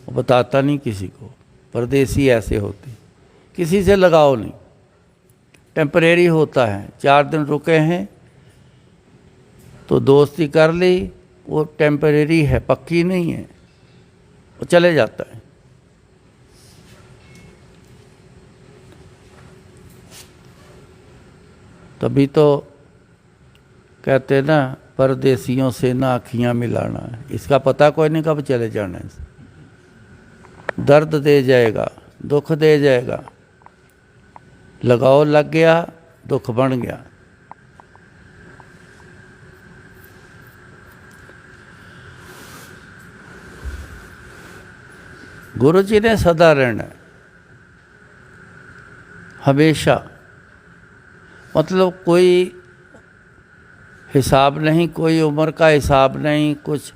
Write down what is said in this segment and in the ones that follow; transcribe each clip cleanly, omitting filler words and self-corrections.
वो बताता नहीं किसी को। परदेसी ऐसे होते, किसी से लगाव नहीं, टेम्परेरी होता है। 4 दिन रुके हैं तो दोस्ती कर ली, वो टेम्परेरी है, पक्की नहीं है, वो चले जाता है। तभी तो कहते ना, परदेसियों से ना आँखियाँ मिलाना है। इसका पता कोई नहीं कब चले जाना है। दर्द दे जाएगा, दुख दे जाएगा, लगाव लग गया, दुख बन गया। गुरु जी ने सदा रहना है, हमेशा। मतलब कोई हिसाब नहीं, कोई उम्र का हिसाब नहीं, कुछ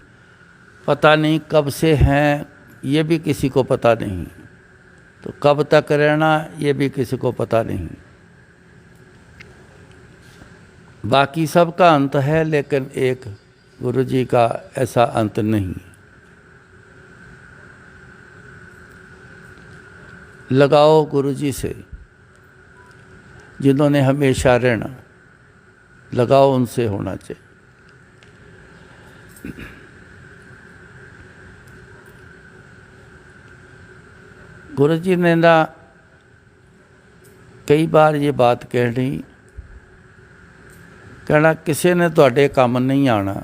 पता नहीं कब से हैं, ये भी किसी को पता नहीं। तो कब तक रहना, ये भी किसी को पता नहीं। बाकी सब का अंत है, लेकिन एक गुरु जी का ऐसा अंत नहीं। लगाओ गुरु जी से, जिन्होंने हमेशा रहना, लगाओ उनसे होना चाहिए। गुरु जी ने ना कई बार ये बात कहनी, कहना किसी ने तुहाडे काम नहीं आना,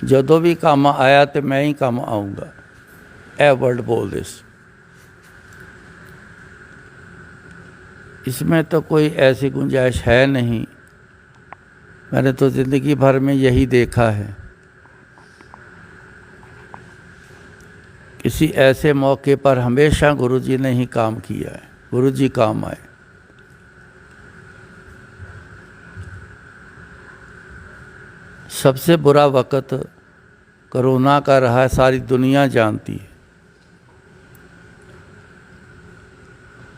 जदों भी काम आया तो मैं ही काम आऊँगा। ए वर्ड बोल दिस। इसमें तो कोई ऐसी गुंजाइश है नहीं। मैंने तो ज़िंदगी भर में यही देखा है, किसी ऐसे मौके पर हमेशा गुरु जी ने ही काम किया है, गुरु जी काम आए। सबसे बुरा वक़्त कोरोना का रहा है, सारी दुनिया जानती है।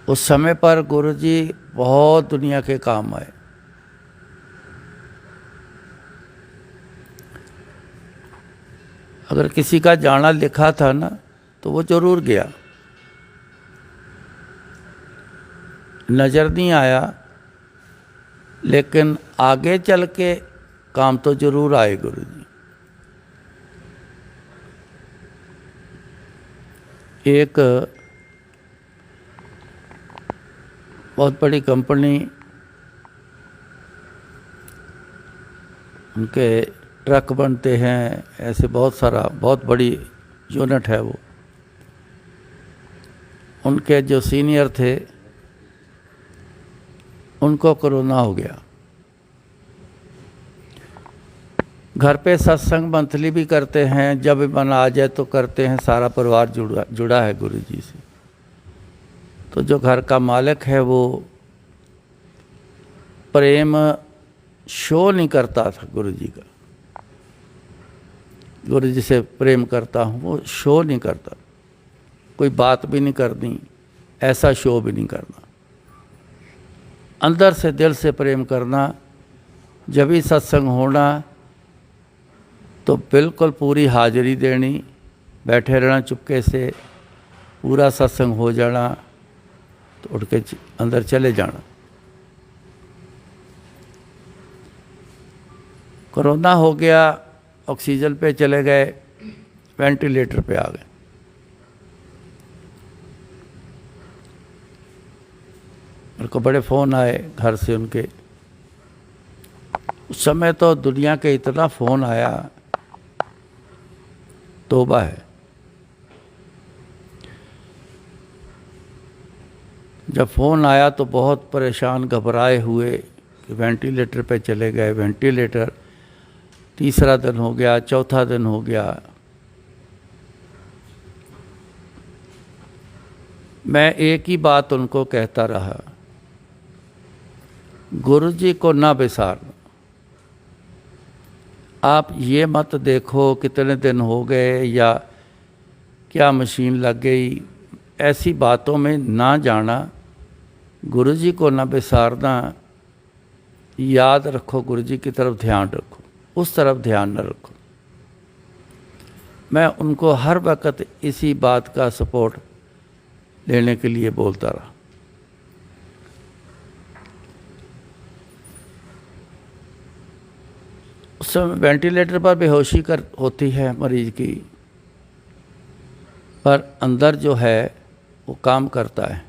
उस समय पर गुरु जी बहुत दुनिया के काम आए। अगर किसी का जाना लिखा था ना, तो वो जरूर गया, नज़र नहीं आया, लेकिन आगे चल के काम तो जरूर आए गुरु जी। एक बहुत बड़ी कंपनी, उनके ट्रक बनते हैं, ऐसे बहुत सारा, बहुत बड़ी यूनिट है वो। उनके जो सीनियर थे, उनको कोरोना हो गया। घर पे सत्संग मंथली भी करते हैं, जब मन आ जाए तो करते हैं। सारा परिवार जुड़ा है गुरु जी से। तो जो घर का मालिक है वो प्रेम शो नहीं करता था गुरु जी का। गुरु जी से प्रेम करता हूँ, वो शो नहीं करता, कोई बात भी नहीं करनी, ऐसा शो भी नहीं करना। अंदर से दिल से प्रेम करना। जब भी सत्संग होना तो बिल्कुल पूरी हाजिरी देनी, बैठे रहना चुपके से, पूरा सत्संग हो जाना तो उठ के अंदर चले जाना। कोरोना हो गया, ऑक्सीजन पे चले गए, वेंटिलेटर पे आ गए। मेरे को बड़े फ़ोन आए घर से उनके। उस समय तो दुनिया के इतना फ़ोन आया, तौबा है। जब फ़ोन आया तो बहुत परेशान घबराए हुए कि वेंटिलेटर पे चले गए। वेंटिलेटर, तीसरा दिन हो गया, चौथा दिन हो गया। मैं एक ही बात उनको कहता रहा, गुरु जी को ना बिसारना। आप ये मत देखो कितने दिन हो गए या क्या मशीन लग गई, ऐसी बातों में ना जाना। गुरु जी को ना बिसारना, याद रखो, गुरु जी की तरफ ध्यान रखो, उस तरफ ध्यान न रखो। मैं उनको हर वक्त इसी बात का सपोर्ट देने के लिए बोलता रहा। उस समय वेंटिलेटर पर बेहोशी होती है मरीज की, पर अंदर जो है वो काम करता है।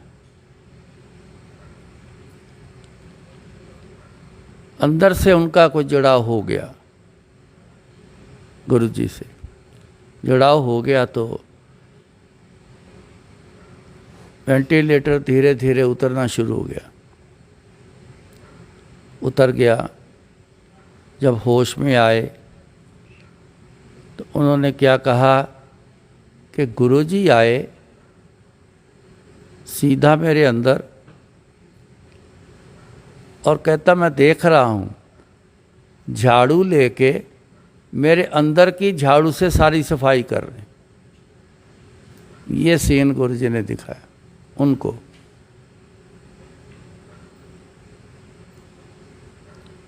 अंदर से उनका कोई जुड़ाव हो गया, गुरु जी से जुड़ाव हो गया, तो वेंटिलेटर धीरे धीरे उतरना शुरू हो गया। उतर गया। जब होश में आए तो उन्होंने क्या कहा कि गुरु जी आए सीधा मेरे अंदर और कहता मैं देख रहा हूँ झाड़ू लेके मेरे अंदर की झाड़ू से सारी सफाई कर रहे। ये सीन गुरु जी ने दिखाया उनको।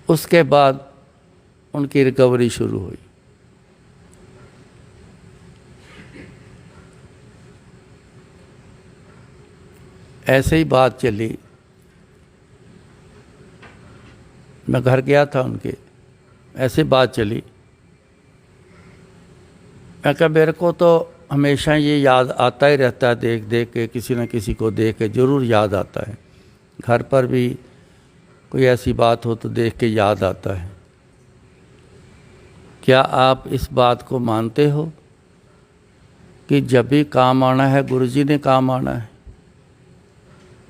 उसके बाद उनकी रिकवरी शुरू हुई। ऐसे ही बात चली। मैं घर गया था उनके, ऐसे बात चली। मैं कहा मेरे को तो हमेशा ये याद आता ही रहता है, देख देख के, किसी न किसी को देख के ज़रूर याद आता है। घर पर भी कोई ऐसी बात हो तो देख के याद आता है। क्या आप इस बात को मानते हो कि जब भी काम आना है गुरु जी ने काम आना है?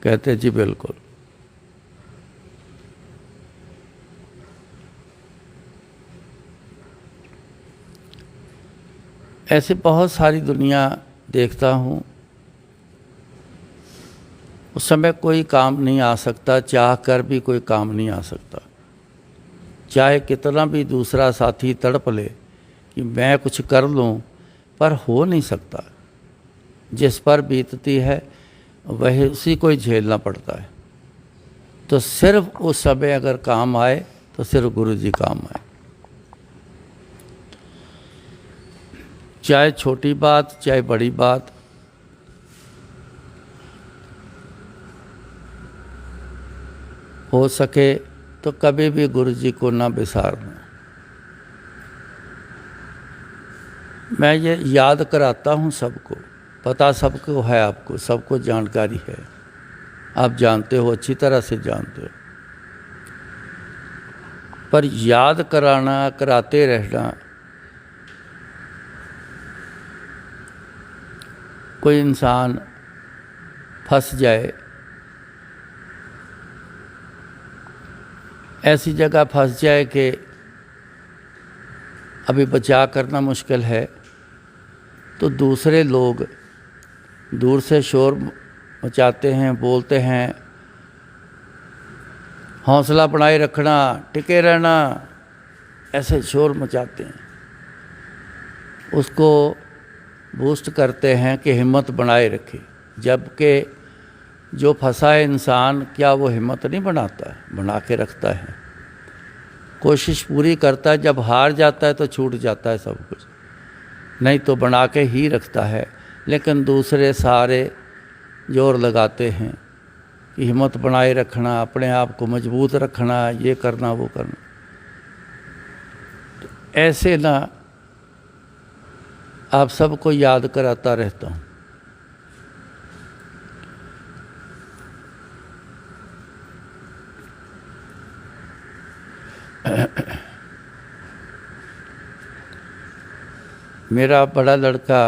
कहते जी बिल्कुल। ऐसे बहुत सारी दुनिया देखता हूँ, उस समय कोई काम नहीं आ सकता, चाह कर भी कोई काम नहीं आ सकता। चाहे कितना भी दूसरा साथी तड़प ले कि मैं कुछ कर लूँ, पर हो नहीं सकता। जिस पर बीतती है वही उसी को ही झेलना पड़ता है। तो सिर्फ उस समय अगर काम आए तो सिर्फ गुरु जी काम आए। चाहे छोटी बात चाहे बड़ी बात, हो सके तो कभी भी गुरु जी को ना बिसारना। मैं ये याद कराता हूँ सबको, पता सबको है, आपको सबको जानकारी है, आप जानते हो, अच्छी तरह से जानते हो। पर याद कराना, कराते रहना, कोई इंसान फंस जाए, ऐसी जगह फंस जाए कि अभी बचा करना मुश्किल है, तो दूसरे लोग दूर से शोर मचाते हैं, बोलते हैं हौसला बनाए रखना, टिके रहना, ऐसे शोर मचाते हैं। उसको बूस्ट करते हैं कि हिम्मत बनाए रखे, जबकि जो फंसा है इंसान, क्या वो हिम्मत नहीं बनाता है? बना के रखता है, कोशिश पूरी करता है। जब हार जाता है तो छूट जाता है सब कुछ, नहीं तो बना के ही रखता है। लेकिन दूसरे सारे जोर लगाते हैं कि हिम्मत बनाए रखना, अपने आप को मजबूत रखना, ये करना वो करना। तो ऐसे ना आप सबको याद कराता रहता हूँ। मेरा बड़ा लड़का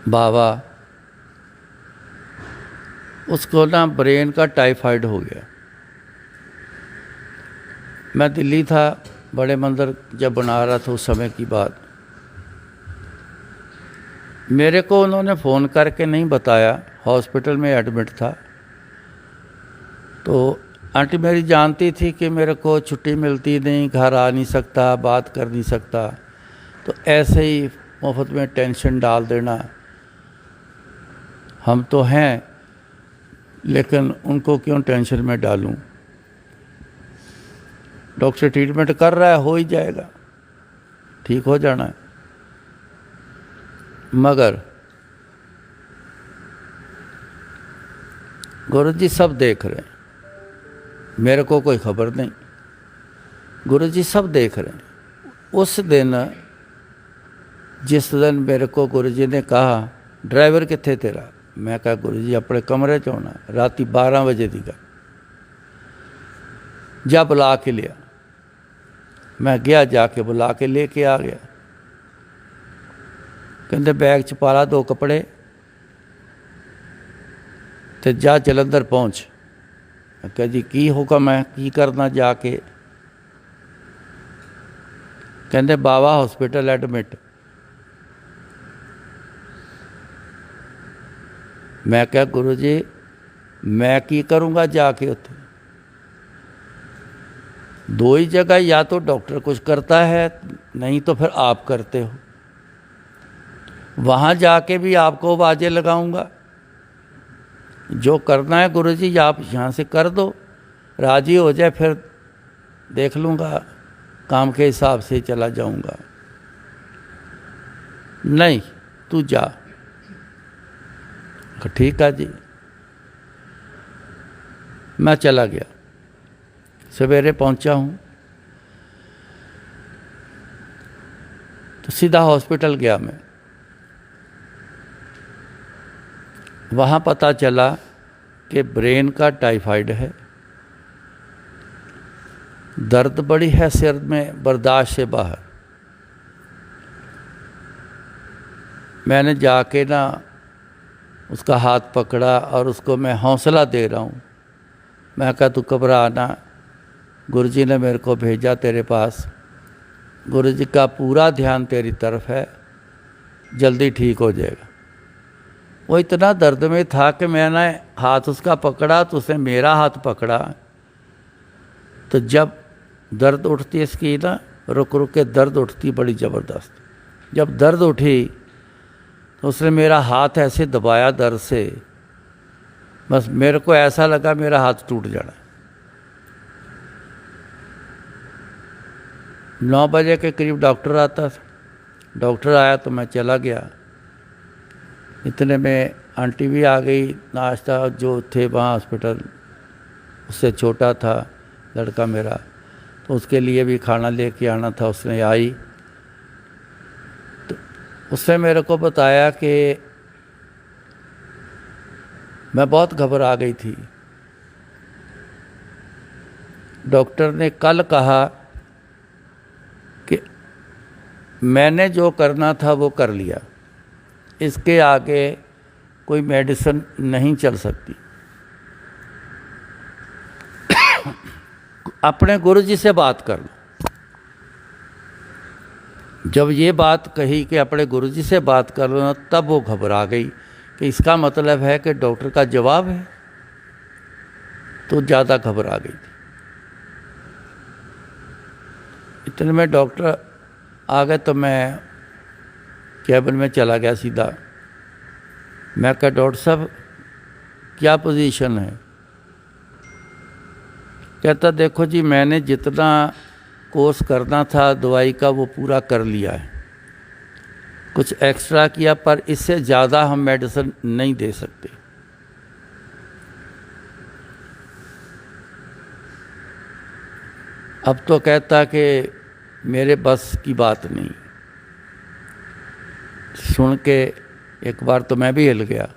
बाबा, उसको ना ब्रेन का टाइफाइड हो गया। मैं दिल्ली था, बड़े मंदिर जब बना रहा था, उस समय की बात। मेरे को उन्होंने फ़ोन करके नहीं बताया, हॉस्पिटल में एडमिट था। तो आंटी मेरी जानती थी कि मेरे को छुट्टी मिलती नहीं, घर आ नहीं सकता, बात कर नहीं सकता, तो ऐसे ही मुफ्त में टेंशन डाल देना। हम तो हैं, लेकिन उनको क्यों टेंशन में डालूं? डॉक्टर ट्रीटमेंट कर रहा है, हो ही जाएगा, ठीक हो जाना है। मगर गुरु जी सब देख रहे हैं, मेरे को कोई खबर नहीं। गुरु जी सब देख रहे हैं। उस दिन जिस दिन मेरे को गुरु जी ने कहा ड्राइवर कित्थे तेरा, मैं कहा गुरु जी अपने कमरे च होना, राती 12 बजे की गल। जा बुला के लिया। मैं गया, जाके बुला के लेके आ गया। कहते बैग च पा ला 2 कपड़े ते जा जलंधर पहुँच। मैं कहा जी की हुक्म है, की करना जाके? कहते बाबा हॉस्पिटल एडमिट। मैं क्या गुरु जी मैं की करूँगा जाके उत्थे? 2 ही जगह, या तो डॉक्टर कुछ करता है, नहीं तो फिर आप करते हो। वहाँ जाके भी आपको आवाज़ें लगाऊंगा। जो करना है गुरु जी आप यहाँ से कर दो, राजी हो जाए, फिर देख लूँगा, काम के हिसाब से चला जाऊँगा। नहीं तू जा। ठीक है जी। मैं चला गया, सवेरे पहुंचा हूं तो सीधा हॉस्पिटल गया मैं। वहाँ पता चला कि ब्रेन का टाइफाइड है, दर्द बड़ी है सिर में, बर्दाश्त से बाहर। मैंने जाके ना उसका हाथ पकड़ा और उसको मैं हौसला दे रहा हूँ। मैं कहा तू घबरा ना, गुरु जी ने मेरे को भेजा तेरे पास, गुरु जी का पूरा ध्यान तेरी तरफ है, जल्दी ठीक हो जाएगा। वो इतना दर्द में था कि मैंने हाथ उसका पकड़ा तो उसने मेरा हाथ पकड़ा। तो जब दर्द उठती इसकी ना, रुक रुक के दर्द उठती बड़ी ज़बरदस्त। जब दर्द उठी तो उसने मेरा हाथ ऐसे दबाया दर्द से, बस मेरे को ऐसा लगा मेरा हाथ टूट जाना। 9 बजे के करीब डॉक्टर आता था। डॉक्टर आया तो मैं चला गया। इतने में आंटी भी आ गई। नाश्ता जो थे वहाँ हॉस्पिटल, उससे छोटा था लड़का मेरा, तो उसके लिए भी खाना लेके आना था। उसने आई तो उसने मेरे को बताया कि मैं बहुत घबरा गई थी। डॉक्टर ने कल कहा कि मैंने जो करना था वो कर लिया, इसके आगे कोई मेडिसिन नहीं चल सकती। अपने गुरु जी से बात कर लो। जब ये बात कही कि अपने गुरु जी से बात कर लो, तब वो घबरा गई कि इसका मतलब है कि डॉक्टर का जवाब है, तो ज़्यादा घबरा गई थी। इतने में डॉक्टर आ गए तो मैं कैबिन में चला गया सीधा। मैं कहा डॉक्टर साहब क्या पोजीशन है? कहता देखो जी मैंने जितना कोर्स करना था दवाई का वो पूरा कर लिया है, कुछ एक्स्ट्रा किया, पर इससे ज़्यादा हम मेडिसिन नहीं दे सकते। अब तो कहता कि मेरे बस की बात नहीं। सुन के एक बार तो मैं भी हिल गया।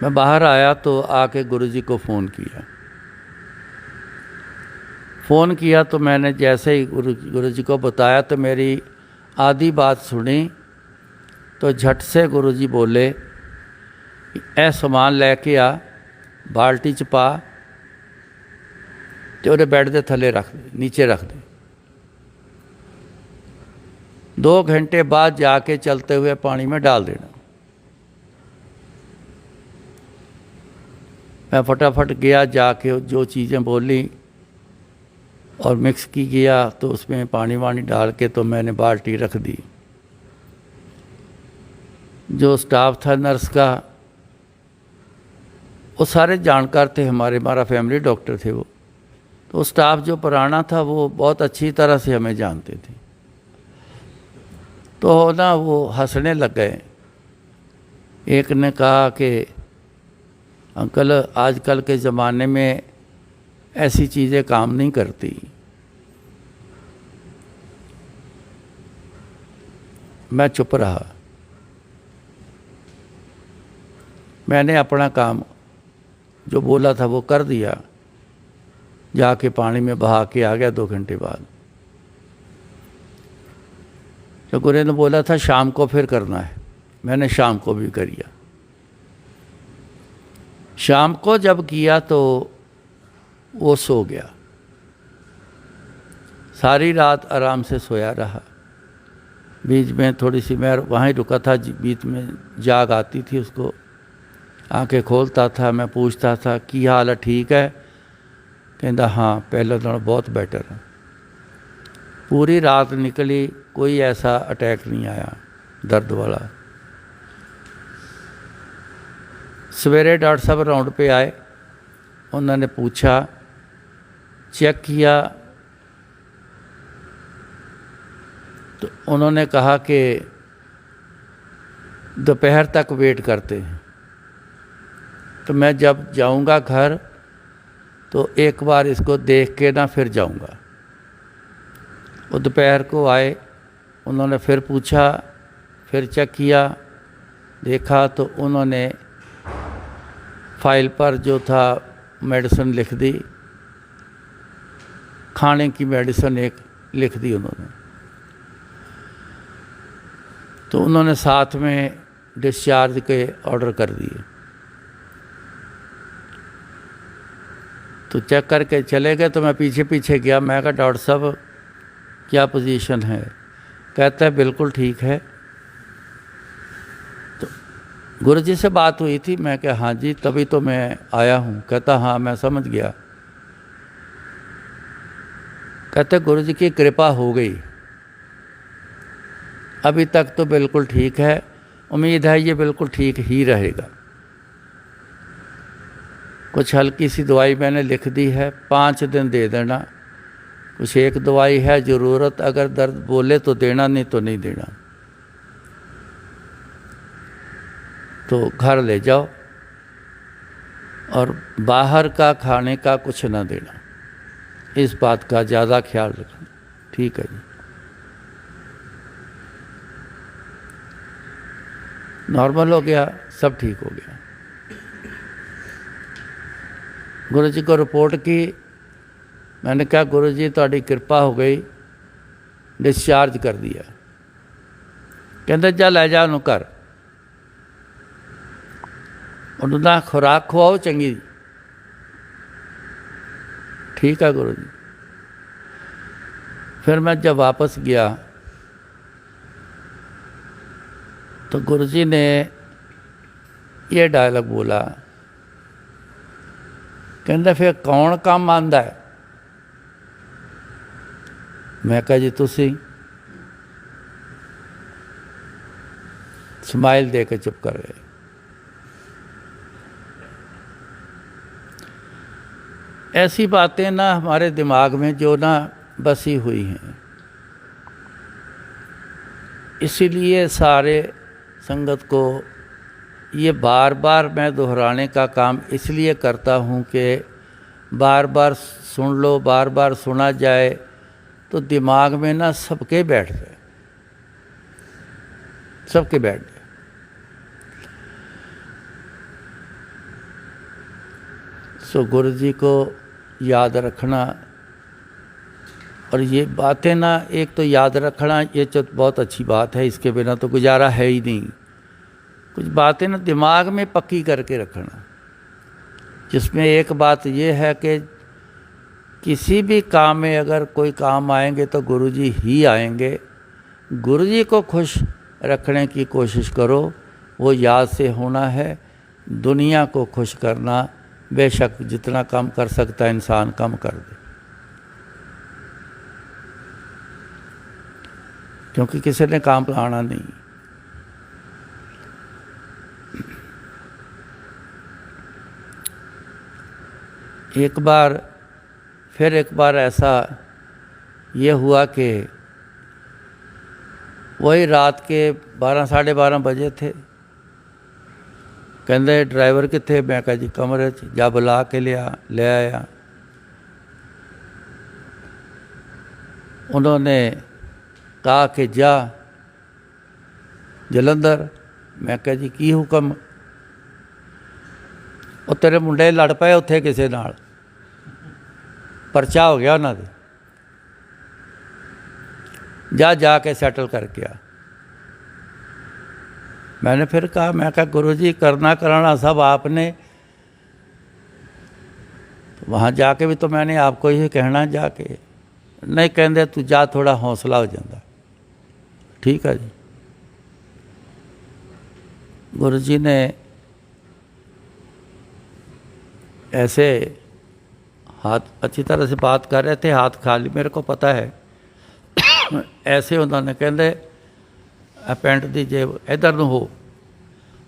मैं बाहर आया तो आके गुरुजी को फ़ोन किया तो मैंने जैसे ही गुरुजी को बताया तो मेरी आधी बात सुनी तो झट से गुरुजी बोले ए समान लैके आ, बाल्टी च पा ते उहदे बैड दे थले रख दे, नीचे रख दे। 2 घंटे बाद जाके चलते हुए पानी में डाल देना। मैं फटाफट गया, जाके जो चीज़ें बोली और मिक्स की गया, तो उसमें पानी वानी डाल के तो मैंने बाल्टी रख दी। जो स्टाफ था नर्स का वो सारे जानकार थे, हमारा फैमिली डॉक्टर थे वो। तो स्टाफ जो पुराना था वो बहुत अच्छी तरह से हमें जानते थे। तो ना वो हंसने लग गए। एक ने कहा कि अंकल आजकल के ज़माने में ऐसी चीज़ें काम नहीं करती। मैं चुप रहा। मैंने अपना काम जो बोला था वो कर दिया, जाके पानी में बहा के आ गया 2 घंटे बाद। तो गुरे ने बोला था शाम को फिर करना है, मैंने शाम को भी किया। शाम को जब किया तो वो सो गया, सारी रात आराम से सोया रहा। बीच में थोड़ी सी मैं वहीं रुका था, बीच में जाग आती थी उसको, आंखें खोलता था, मैं पूछता था की हाल है, ठीक है? कहता हाँ पहले तो बहुत बेटर है। पूरी रात निकली, कोई ऐसा अटैक नहीं आया दर्द वाला। सवेरे डॉक्टर साहब राउंड पे आए, उन्होंने पूछा, चेक किया, तो उन्होंने कहा कि दोपहर तक वेट करते हैं। तो मैं जब जाऊंगा घर तो एक बार इसको देख के ना फिर जाऊंगा। वो दोपहर को आए, उन्होंने फिर पूछा, फिर चेक किया, देखा तो उन्होंने फाइल पर जो था मेडिसिन लिख दी, खाने की मेडिसिन एक लिख दी उन्होंने। तो उन्होंने साथ में डिस्चार्ज के ऑर्डर कर दिए। तो चेक करके चले गए। तो मैं पीछे पीछे गया, मैं कहा डॉक्टर साहब क्या पोजीशन है? कहता है बिल्कुल ठीक है। तो गुरुजी से बात हुई थी? मैं कहा हाँ जी, तभी तो मैं आया हूँ। कहता हाँ मैं समझ गया। कहते गुरुजी की कृपा हो गई, अभी तक तो बिल्कुल ठीक है, उम्मीद है ये बिल्कुल ठीक ही रहेगा। कुछ हल्की सी दवाई मैंने लिख दी है, 5 दिन दे देना। कुछ एक दवाई है ज़रूरत, अगर दर्द बोले तो देना, नहीं तो नहीं देना। तो घर ले जाओ और बाहर का खाने का कुछ ना देना, इस बात का ज़्यादा ख्याल रखना। ठीक है जी। नॉर्मल हो गया, सब ठीक हो गया। गुरुजी को रिपोर्ट की। मैंने कहा गुरुजी तुहाडी कृपा हो गई, डिस्चार्ज कर दिया। कहते जा लै जा उन्होंने घर, उन्होंने खुराक खवाओ चंगी। ठीक है गुरुजी। फिर मैं जब वापस गया तो गुरुजी ने ये डायलॉग बोला, कहते फिर कौन काम आंदा है? मैं कहा जी तुसी। स्माइल दे के चुप कर गए। ऐसी बातें ना हमारे दिमाग में जो ना बसी हुई हैं, इसीलिए सारे संगत को ये बार बार मैं दोहराने का काम इसलिए करता हूँ कि बार बार सुन लो, बार बार सुना जाए तो दिमाग में ना सबके बैठ जाए, सबके बैठ जाए। सो गुरु जी को याद रखना, और ये बातें ना, एक तो याद रखना ये तो बहुत अच्छी बात है, इसके बिना तो गुजारा है ही नहीं। कुछ बातें ना दिमाग में पक्की करके रखना, जिसमें एक बात ये है कि किसी भी काम में अगर कोई काम आएंगे तो गुरुजी ही आएंगे। गुरुजी को खुश रखने की कोशिश करो, वो याद से होना है। दुनिया को खुश करना, बेशक जितना कम कर सकता है इंसान कम कर दे, क्योंकि किसी ने काम लाना नहीं। एक बार फिर एक बार ऐसा ये हुआ कि वही रात के 12 साढ़े 12 बजे थे। कहते ड्राइवर कितने? मैं कहा जी कमरे च, जा बुला के ले आया। उन्होंने कहा कि जा जलंधर। मैं कहा जी की हुक्म? वो तेरे मुंडे लड़ पए उत्थे किसी नाल, परचा हो गया उन्होंने, जाके सेटल करके आ। मैंने फिर कहा, मैं कहा गुरु जी करना कराना सब आपने, वहाँ जाके भी तो मैंने आपको ही कहना जाके। नहीं कहते तू जा, थोड़ा हौसला हो जाता। ठीक है जी। गुरु जी ने ऐसे हाथ अच्छी तरह से बात कर रहे थे, हाथ खाली, मेरे को पता है। ऐसे उन्होंने कहते पेंट की जेब इधर न हो,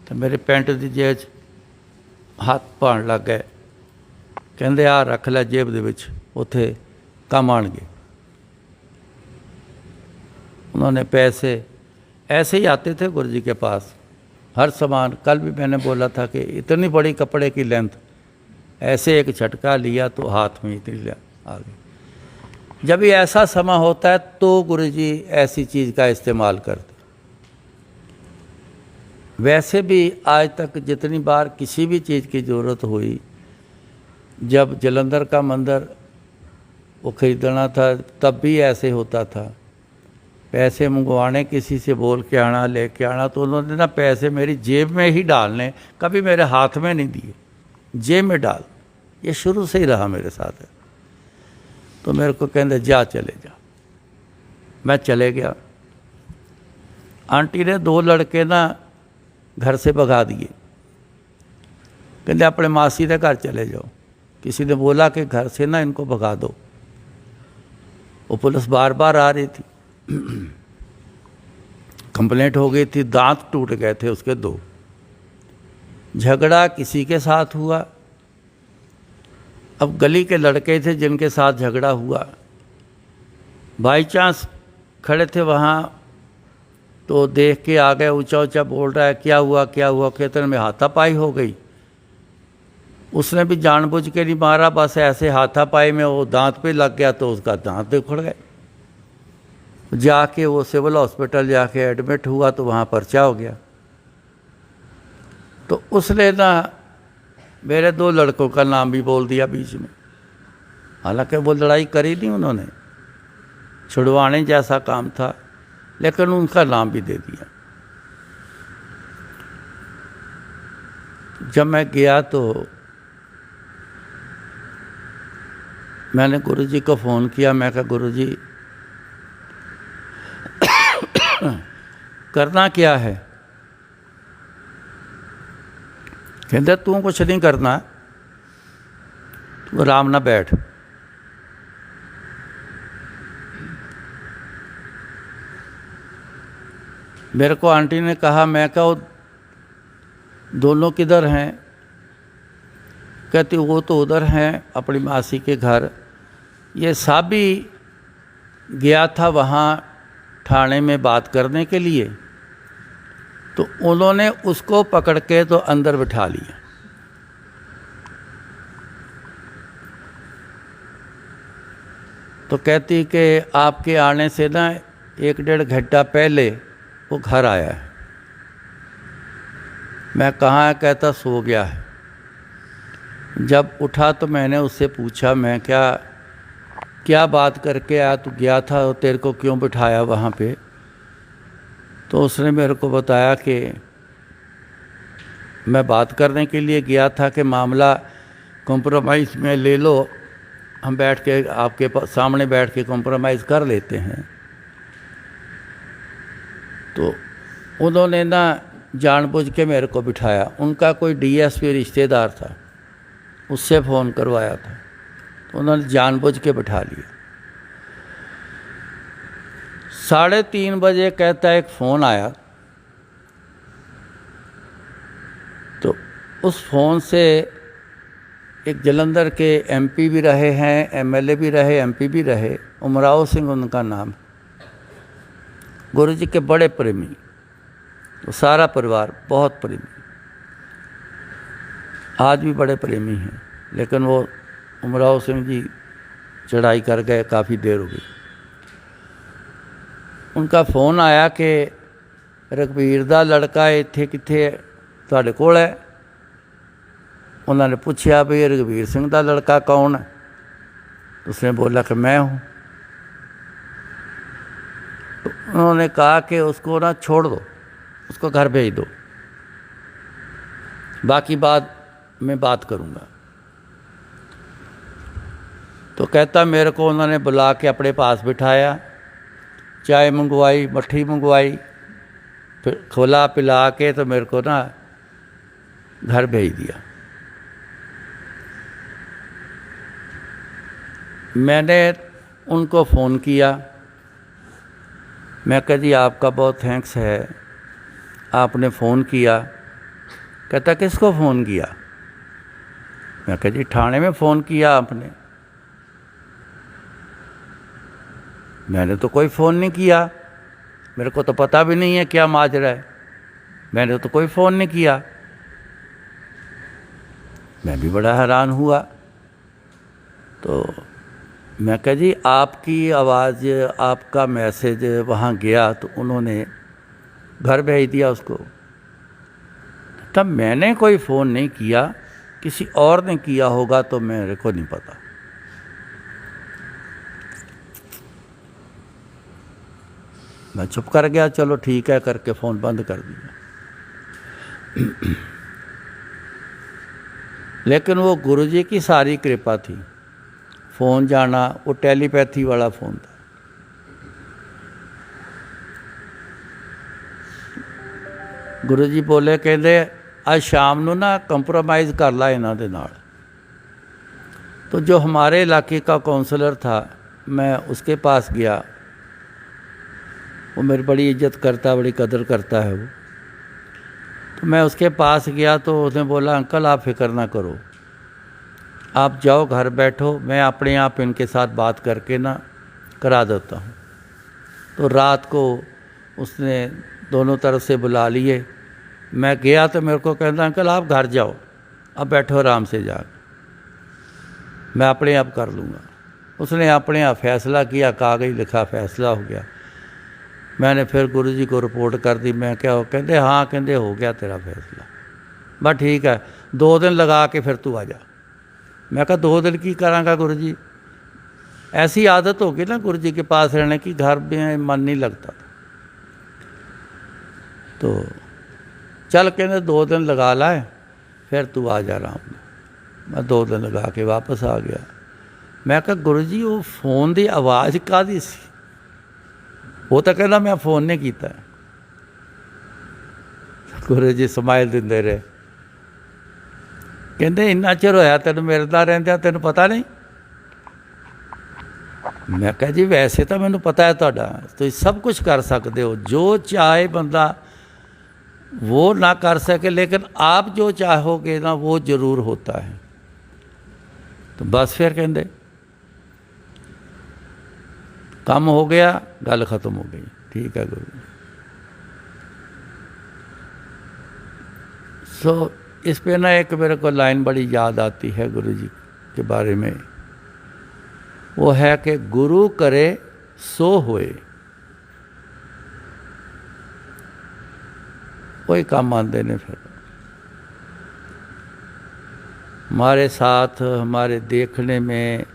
तो मेरे पेंट की जेब हाथ पाण लग गए। कहते आ रख लै जेब दे विच, उत्थे काम आएंगे। उन्होंने पैसे ऐसे ही आते थे गुरु जी के पास, हर सामान। कल भी मैंने बोला था कि इतनी बड़ी कपड़े की लेंथ, ऐसे एक झटका लिया तो हाथ में इतनी आ गई। जब भी ऐसा समय होता है तो गुरु जी ऐसी चीज़ का इस्तेमाल करते। वैसे भी आज तक जितनी बार किसी भी चीज़ की ज़रूरत हुई, जब जलंधर का मंदिर वो खरीदना था तब भी ऐसे होता था। पैसे मंगवाने, किसी से बोल के आना, लेके आना, तो उन्होंने ना पैसे मेरी जेब में ही डालने, कभी मेरे हाथ में नहीं दिए, जेब में डाल। ये शुरू से ही रहा मेरे साथ है। तो मेरे को कहते जा चले जा। मैं चले गया। आंटी ने 2 लड़के ना घर से भगा दिए। कहते अपने मासी के घर चले जाओ। किसी ने बोला कि घर से ना इनको भगा दो। वो पुलिस बार बार आ रही थी। कंप्लेंट हो गई थी, दांत टूट गए थे उसके 2। झगड़ा किसी के साथ हुआ। अब गली के लड़के थे जिनके साथ झगड़ा हुआ, बाई चांस खड़े थे वहाँ, तो देख के आ गए, ऊंचा ऊंचा बोल रहा है क्या हुआ क्या हुआ। खेतन में हाथापाई हो गई। उसने भी जानबूझ के नहीं मारा, बस ऐसे हाथापाई में वो दांत पे लग गया तो उसका दांत उखड़ गए। जाके वो सिविल हॉस्पिटल जाके एडमिट हुआ तो वहाँ पर्चा हो गया। तो उसने ना मेरे 2 लड़कों का नाम भी बोल दिया बीच में। हालांकि वो लड़ाई करी नहीं उन्होंने, छुड़वाने जैसा काम था, लेकिन उनका नाम भी दे दिया। जब मैं गया तो मैंने गुरु जी को फ़ोन किया। मैं कहा गुरु जी करना क्या है? कहते तू कुछ नहीं करना, तू आराम ना बैठ। मेरे को आंटी ने कहा, मैं कहा वो दोनों किधर हैं? कहती वो तो उधर हैं अपनी मासी के घर। ये साबी गया था वहाँ थाने में बात करने के लिए, तो उन्होंने उसको पकड़ के तो अंदर बिठा लिया। तो कहती कि आपके आने से ना 1-1.5 घंटा पहले वो घर आया है। मैं कहाँ है? कहता सो गया है। जब उठा तो मैंने उससे पूछा, मैं क्या बात करके आया? तू गया था, तेरे को क्यों बिठाया वहाँ पे? तो उसने मेरे को बताया कि मैं बात करने के लिए गया था कि मामला कॉम्प्रोमाइज़ में ले लो, हम बैठ के आपके सामने बैठ के कॉम्प्रोमाइज़ कर लेते हैं। तो उन्होंने ना जानबूझ के मेरे को बिठाया। उनका कोई डीएसपी रिश्तेदार था, उससे फ़ोन करवाया था, तो उन्होंने जानबूझ के बिठा लिया। 3:30 बजे कहता एक फ़ोन आया, तो उस फ़ोन से एक जलंधर के एमपी भी रहे हैं, एमएलए भी रहे, एमपी भी रहे, उमराव सिंह उनका नाम। गुरु जी के बड़े प्रेमी, तो सारा परिवार बहुत प्रेमी, आज भी बड़े प्रेमी हैं। लेकिन वो उमराव सिंह जी चढ़ाई कर गए, काफ़ी देर हो गई। उनका फ़ोन आया कि रघबीर दा लड़का इत्थे कित्थे तुहाडे कोल है। उन्होंने पूछा भी रघबीर सिंह का लड़का कौन है। उसने बोला कि मैं हूँ। तो उन्होंने कहा कि उसको ना छोड़ दो, उसको घर भेज दो, बाकी बात मैं बात करूँगा। तो कहता मेरे को उन्होंने बुला के अपने पास बिठाया, चाय मंगवाई, मट्ठी मंगवाई, फिर खिला पिला के तो मेरे को ना घर भेज दिया। मैंने उनको फ़ोन किया, मैं कहा जी आपका बहुत थैंक्स है, आपने फ़ोन किया। कहता किसको फ़ोन किया? मैं कहा जी थाने में फ़ोन किया आपने। मैंने तो कोई फ़ोन नहीं किया, मेरे को तो पता भी नहीं है क्या माजरा है, मैंने तो कोई फ़ोन नहीं किया। मैं भी बड़ा हैरान हुआ। तो मैं कहा जी आपकी आवाज़, आपका मैसेज वहाँ गया तो उन्होंने घर भेज दिया उसको। तब मैंने कोई फ़ोन नहीं किया, किसी और ने किया होगा तो मेरे को नहीं पता। मैं चुप कर गया, चलो ठीक है करके फ़ोन बंद कर दिया। लेकिन वो गुरुजी की सारी कृपा थी। फ़ोन जाना, वो टेलीपैथी वाला फ़ोन था। गुरुजी बोले कहते आज शाम को ना कंप्रोमाइज़ कर ला इन्हां दे नाल। तो जो हमारे इलाके का काउंसलर था, मैं उसके पास गया। वो मेरी बड़ी इज्जत करता, बड़ी कदर करता है वो। तो मैं उसके पास गया तो उसने बोला अंकल आप फ़िक्र ना करो, आप जाओ घर बैठो, मैं अपने आप इनके साथ बात करके ना करा देता हूँ। तो रात को उसने दोनों तरफ से बुला लिए। मैं गया तो मेरे को कहता अंकल आप घर जाओ, अब बैठो आराम से जा, मैं अपने आप कर लूँगा। उसने अपने आप फैसला किया, कागज़ लिखा, फैसला हो गया। मैंने फिर गुरुजी को रिपोर्ट कर दी। मैं क्या हो? कहते हाँ, कहते हो गया तेरा फैसला, बस ठीक है 2 दिन लगा के फिर तू आ जा। मैं कहा 2 दिन की करांगा गुरुजी, ऐसी आदत होगी ना गुरुजी के पास रहने की, घर में मन नहीं लगता था। तो चल कहते 2 दिन लगा लाए, फिर तू आ जा आराम में। मैं 2 दिन लगा के वापस आ गया। मैं कहा गुरुजी वो फ़ोन की आवाज़ काहदी सी? वो तो कहना मैं फ़ोन नहीं किया। गुरुजी स्माइल देंदे रहे, कहते इन्ना चिर होया तेन मेरे नाल रहिंदे, तेन पता नहीं? मैं कहा जी वैसे तो मैनू पता है तुहाडा, तुसीं सब कुछ कर सकते हो, जो चाहे बंदा वो ना कर सके, लेकिन आप जो चाहोगे ना वो ज़रूर होता है। तो बस फिर कहते काम हो गया, गल ख़त्म हो गई। ठीक है गुरु। सो इस पे ना एक मेरे को लाइन बड़ी याद आती है गुरु जी के बारे में। वो है कि गुरु करे सो होए, कोई काम आते ने। फिर हमारे साथ, हमारे देखने में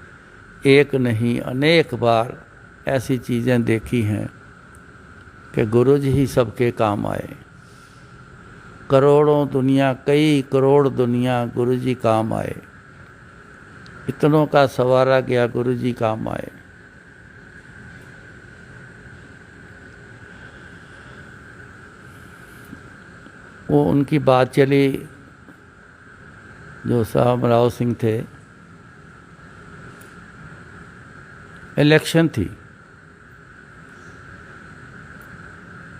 एक नहीं अनेक बार ऐसी चीज़ें देखी हैं कि गुरु जी ही सबके काम आए। करोड़ों दुनिया, कई करोड़ दुनिया गुरु जी काम आए। इतनों का सवारा गया, गुरु जी काम आए। वो उनकी बात चली, जो साहब उमराव सिंह थे, इलेक्शन थी,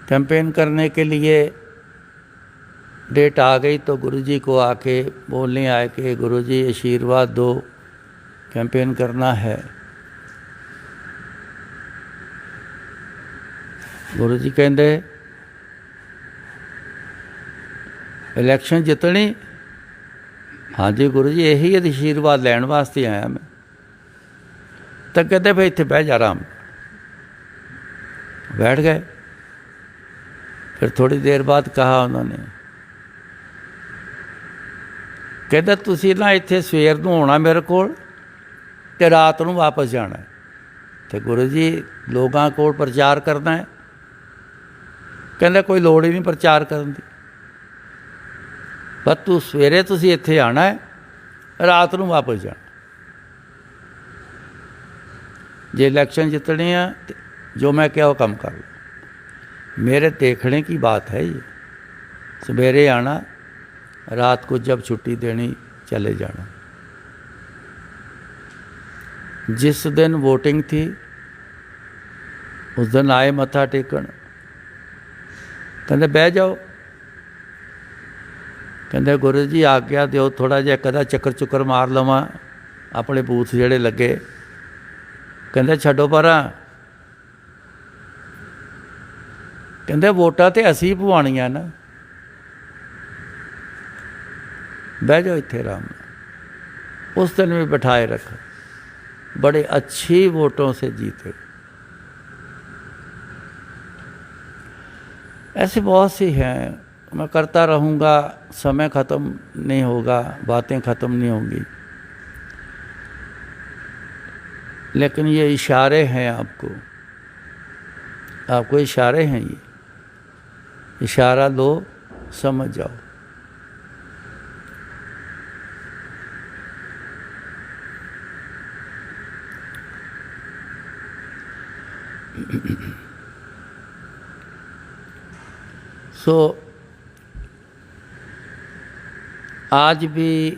कैंपेन करने के लिए डेट आ गई तो गुरुजी को आके बोलने आए कि गुरुजी आशीर्वाद दो, कैंपेन करना है। गुरुजी कहते इलैक्शन जितनी? हाँ जी गुरु जी, यही आशीर्वाद लैन वास्ते आया मैं। तो कहते भाई इत्थे बह जा आराम। बैठ गए। फिर थोड़ी देर बाद कहा उन्होंने, कहते तुसी ना इत्थे सवेर नूं आउणा मेरे कोल ते रात नूं वापस जाना है। तो गुरु जी लोगों कोल प्रचार करना है। कहते कोई लोड़ ही नहीं प्रचार करन दी, बस तू सवेरे तुसी इत्थे आना है, रात नूं वापस जाना। जे इलैक्शन जितनी है जो मैं क्या वो काम कर लो। मेरे देखने की बात है ये। सवेरे आना, रात को जब छुट्टी देनी चले जाना। जिस दिन वोटिंग थी उस दिन आए मत्था टेकन। कहते बह जाओ। कहते गुरु जी आग्या दो, थोड़ा जिहा कदा चक्कर चुक्कर मार लवां अपने बूथ जिहड़े लगे। कहते छड्डो परां। कहते वोटां ते असीं पवाणियां ना, बह जाओ इत्थे आराम नाल। उस दिन भी बिठाए रखा, बड़े अच्छी वोटों से जीते। ऐसे बहुत सी हैं, मैं करता रहूँगा, समय ख़त्म नहीं होगा, बातें ख़त्म नहीं होंगी। लेकिन ये इशारे हैं आपको इशारे हैं। ये इशारा लो, समझ जाओ। आज भी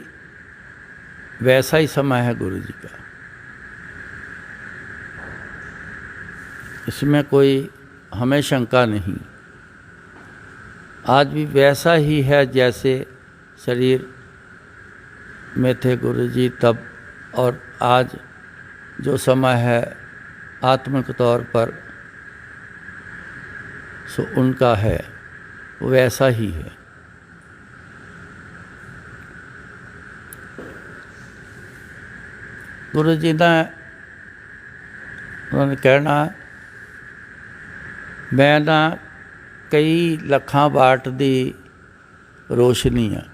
वैसा ही समय है गुरु जी का। इसमें कोई हमें शंका नहीं। आज भी वैसा ही है जैसे शरीर में थे गुरु जी तब, और आज जो समय है आत्मिक तौर पर सो उनका है, वैसा ही है। गुरु जी ने उन्होंने कहना, मैं ना कई लखां वाट दी रोशनी है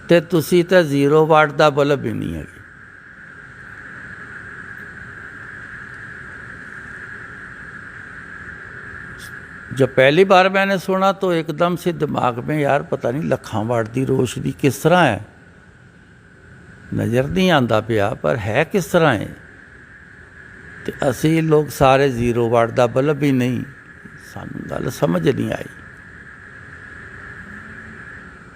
ते तुसी तो 0 वाट दा बल्ब ही नहीं है। जब पहली बार मैंने सुना तो एकदम से दिमाग में, यार पता नहीं लखां वाट दी रोशनी किस तरह है, नज़र नहीं आता पिया, पर है किस तरह है। तो असी लोग सारे 0 वाट दा बल्ब ही नहीं, सानू गल समझ नहीं आई।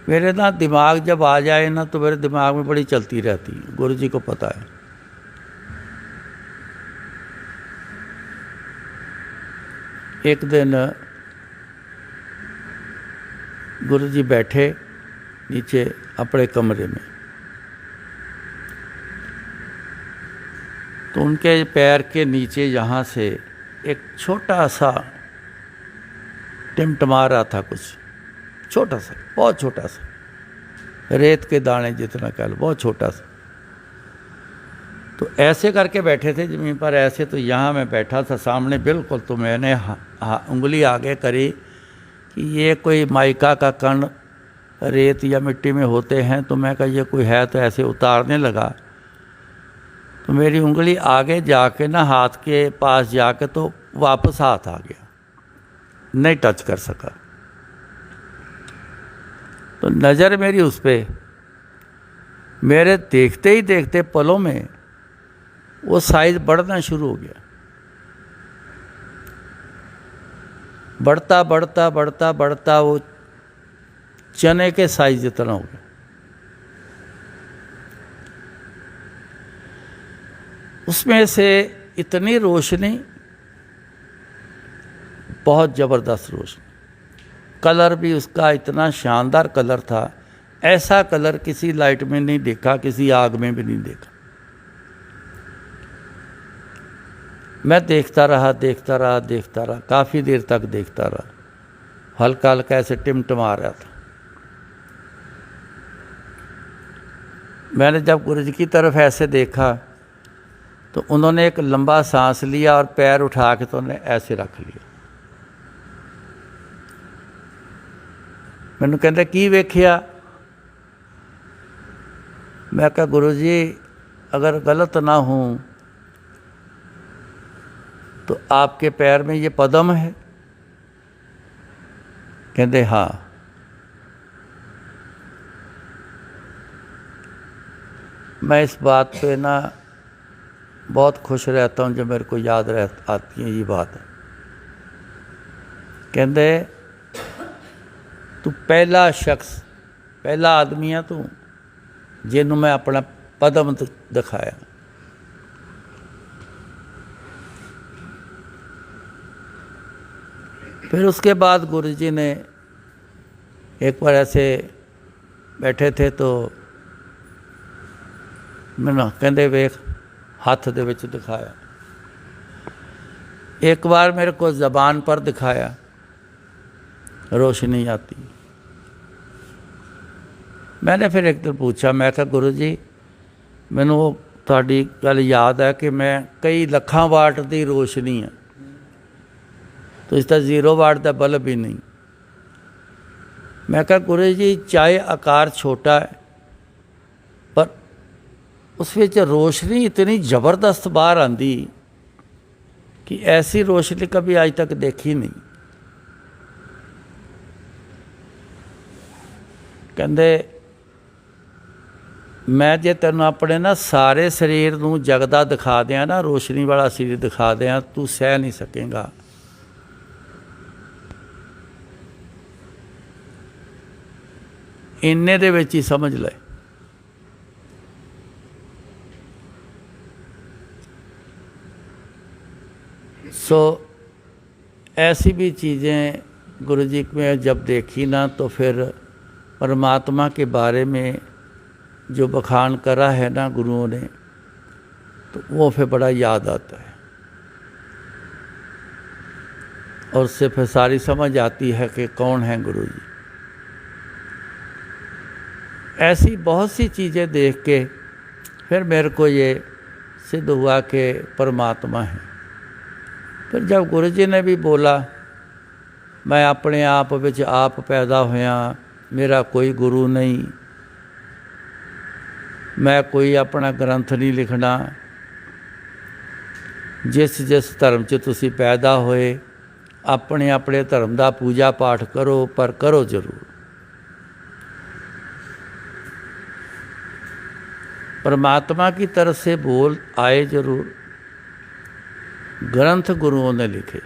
मेरे ना दिमाग जब आ जाए ना तो मेरे दिमाग में बड़ी चलती रहती है, गुरु जी को पता है। एक दिन गुरु जी बैठे नीचे अपने कमरे में, तो उनके पैर के नीचे यहाँ से एक छोटा सा टिमटमा रहा था, कुछ छोटा सा, बहुत छोटा सा, रेत के दाने जितना कह लो, बहुत छोटा सा। तो ऐसे करके बैठे थे ज़मीन पर, ऐसे। तो यहाँ मैं बैठा था सामने बिल्कुल, तो मैंने उंगली आगे करी कि ये कोई माइका का कण रेत या मिट्टी में होते हैं, तो मैं कहा ये कोई है, तो ऐसे उतारने लगा। तो मेरी उंगली आगे जाके ना हाथ के पास जाके तो वापस हाथ आ गया, नहीं टच कर सका। तो नज़र मेरी उस पर, मेरे देखते ही देखते पलों में वो साइज़ बढ़ना शुरू हो गया। बढ़ता बढ़ता बढ़ता बढ़ता वो चने के साइज़ जितना हो गया। उसमें से इतनी रोशनी, बहुत ज़बरदस्त रोशनी, कलर भी उसका इतना शानदार कलर था, ऐसा कलर किसी लाइट में नहीं देखा, किसी आग में भी नहीं देखा। मैं देखता रहा देखता रहा देखता रहा, काफ़ी देर तक देखता रहा। हल्का हल्का ऐसे टिमटिमा रहा था। मैंने जब गुरु जी की तरफ ऐसे देखा तो उन्होंने एक लंबा सांस लिया और पैर उठा के तो उन्होंने ऐसे रख लिया। मैनू कहते की वेख्या? मैं कहा गुरु जी अगर गलत ना हूँ तो आपके पैर में ये पद्म है? कहते हाँ। मैं इस बात पे ना बहुत खुश रहता हूँ जब मेरे को याद आती है ये बात। कहते तू पहला शख्स, पहला आदमी है तू जिन्हों मैं अपना पद्म दिखाया। फिर उसके बाद गुरु जी ने एक बार ऐसे बैठे थे तो मैंने कहते वेख हाथ दे विच दिखाया। एक बार मेरे को ज़बान पर दिखाया, रोशनी आती। मैंने फिर एक दिन पूछा, मैं कहा गुरु जी मैनू तुहाडी गल याद है कि मैं कई लखां वाट की रोशनी है, तो इसका 0 वाट का बल्ब ही नहीं। मैं कहा गुरु जी चाहे आकार छोटा है पर उस विच रोशनी इतनी ज़बरदस्त बाहर आती कि ऐसी रोशनी कभी आज तक देखी नहीं। कहते मैं जे तेन अपने ना सारे शरीर नूं जगदा दिखा दियां ना, रोशनी वाला शरीर दिखा दियां, तू सह नहीं सकेगा। इन्ने दे विच ही समझ ले। सो ऐसी भी चीज़ें गुरु जी में जब देखी ना तो फिर परमात्मा के बारे में जो बखान करा है ना गुरुओं ने, तो वो फिर बड़ा याद आता है और उससे फिर सारी समझ आती है कि कौन है गुरु जी। ऐसी बहुत सी चीज़ें देख के फिर मेरे को ये सिद्ध हुआ कि परमात्मा है। फिर जब गुरु जी ने भी बोला मैं अपने आप विच आप पैदा होया, मेरा कोई गुरु नहीं, मैं कोई अपना ग्रंथ नहीं लिखना, जिस जिस धर्म च तुसी पैदा होए अपने अपने धर्म का पूजा पाठ करो, पर करो जरूर। परमात्मा की तरफ से बोल आए जरूर, ग्रंथ गुरुओं ने लिखे।